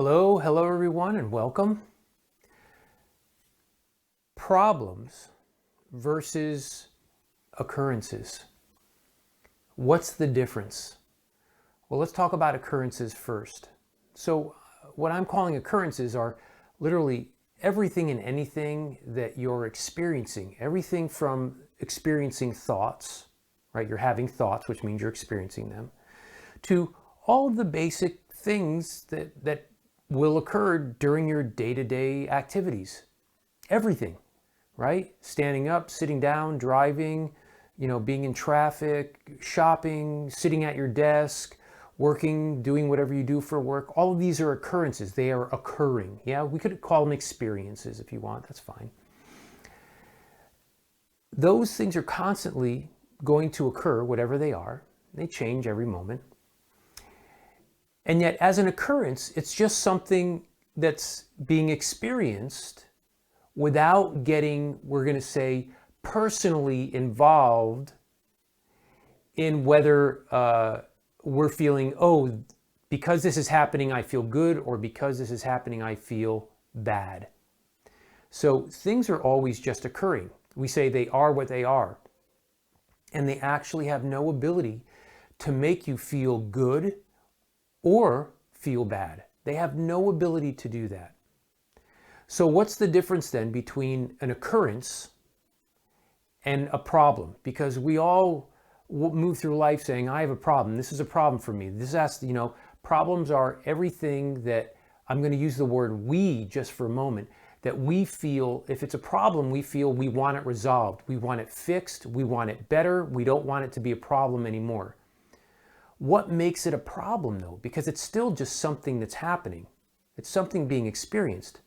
Hello everyone, and welcome. Problems versus occurrences. What's the difference? Well, let's talk about occurrences first. So, what I'm calling occurrences are literally everything and anything that you're experiencing. Everything from experiencing thoughts, right? You're having thoughts, which means you're experiencing them, to all of the basic things that will occur during your day-to-day activities. Everything, right? Standing up, sitting down, driving, being in traffic, shopping, sitting at your desk, working, doing whatever you do for work. All of these are occurrences. They are occurring. Yeah, we could call them experiences if you want. That's fine. Those things are constantly going to occur, whatever they are. They change every moment. And yet, as an occurrence, it's just something that's being experienced without getting, we're going to say, personally involved in whether we're feeling, oh, because this is happening, I feel good, or because this is happening, I feel bad. So things are always just occurring. We say they are what they are. And they actually have no ability to make you feel good or feel bad. They have no ability to do that. So what's the difference then between an occurrence and a problem? Because we all move through life saying, I have a problem. This is a problem for me. This has, problems are everything that, I'm going to use the word we just for a moment, that we feel, if it's a problem, we feel we want it resolved. We want it fixed. We want it better. We don't want it to be a problem anymore. What makes it a problem though? Because it's still just something that's happening. It's something being experienced.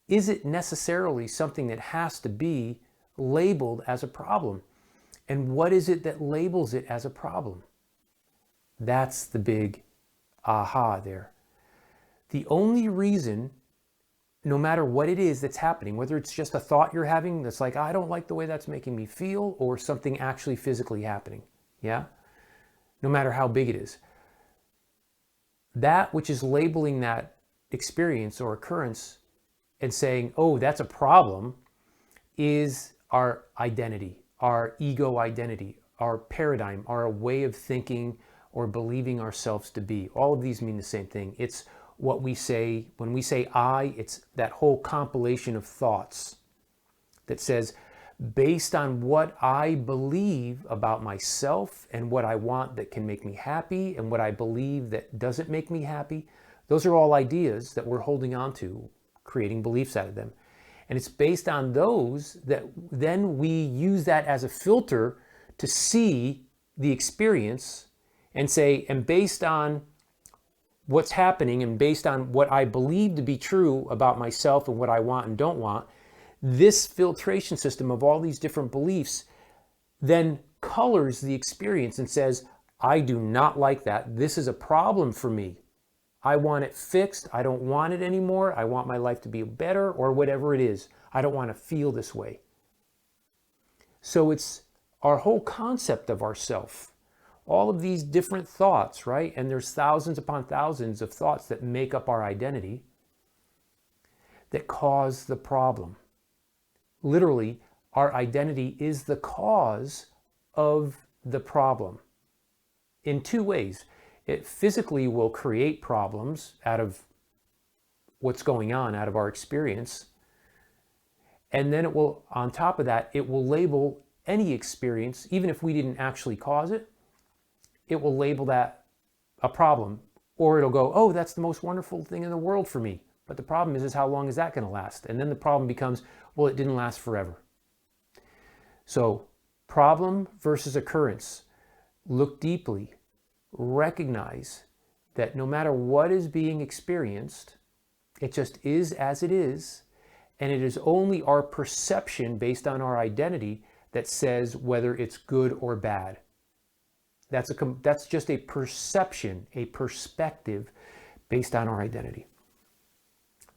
Is it necessarily something that has to be labeled as a problem? And what is it that labels it as a problem? That's the big aha there. The only reason, no matter what it is that's happening, whether it's just a thought you're having that's like, I don't like the way that's making me feel, or something actually physically happening, yeah? No matter how big it is. That which is labeling that experience or occurrence and saying, oh, that's a problem, is our identity, our ego identity, our paradigm, our way of thinking or believing ourselves to be. All of these mean the same thing. It's what we say, when we say I, it's that whole compilation of thoughts that says, based on what I believe about myself and what I want that can make me happy and what I believe that doesn't make me happy, those are all ideas that we're holding on to, creating beliefs out of them. And it's based on those that then we use that as a filter to see the experience and say, and based on what's happening and based on what I believe to be true about myself and what I want and don't want, this filtration system of all these different beliefs then colors the experience and says, I do not like that. This is a problem for me. I want it fixed. I don't want it anymore. I want my life to be better, or whatever it is. I don't want to feel this way. So it's our whole concept of ourself. All of these different thoughts, right? And there's thousands upon thousands of thoughts that make up our identity that cause the problem. Literally, our identity is the cause of the problem in two ways. It physically will create problems out of what's going on, out of our experience. And then it will, on top of that, it will label any experience, even if we didn't actually cause it, it will label that a problem. Or it'll go, oh, that's the most wonderful thing in the world for me. But the problem is how long is that going to last? And then the problem becomes, well, it didn't last forever. So problem versus occurrence. Look deeply. Recognize that no matter what is being experienced, it just is as it is. And it is only our perception based on our identity that says whether it's good or bad. That's just a perception, a perspective based on our identity.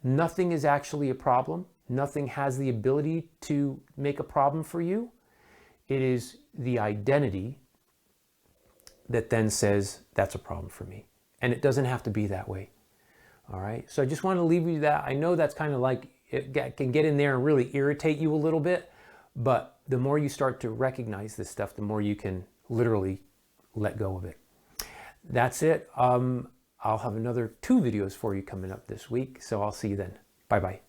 Nothing is actually a problem. Nothing has the ability to make a problem for you. It is the identity that then says, that's a problem for me. And it doesn't have to be that way. All right. So I just want to leave you that. I know that's kind of like, can get in there and really irritate you a little bit, but the more you start to recognize this stuff, the more you can literally let go of it. That's it. I'll have another 2 videos for you coming up this week. So I'll see you then. Bye-bye.